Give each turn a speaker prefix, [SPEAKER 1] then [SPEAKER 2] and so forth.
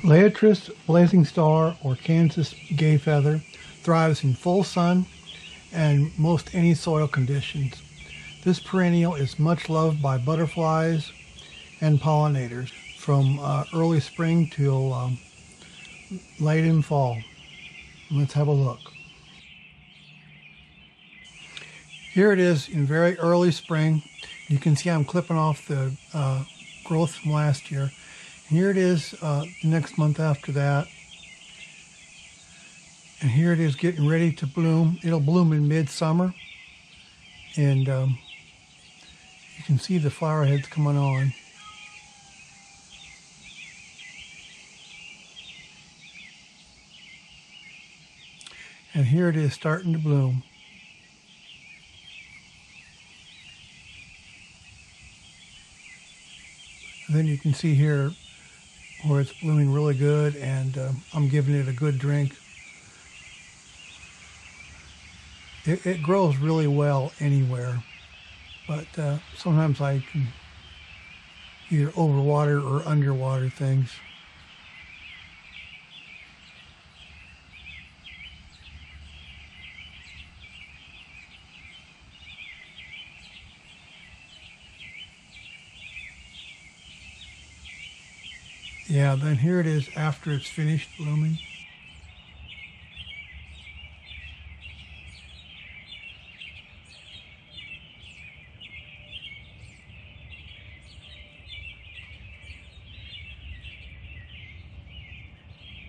[SPEAKER 1] Liatris blazing star or Kansas Gayfeather thrives in full sun and most any soil conditions. This perennial is much loved by butterflies and pollinators from early spring till late in fall. Let's have a look. Here it is in very early spring. You can see I'm clipping off the growth from last year. And here it is the next month after that. And here it is getting ready to bloom. It'll bloom in midsummer. And you can see the flower heads coming on. And here it is starting to bloom. And then you can see here where it's blooming really good, and I'm giving it a good drink. It grows really well anywhere, but sometimes I can either overwater or underwater things. Yeah, then here it is after it's finished blooming.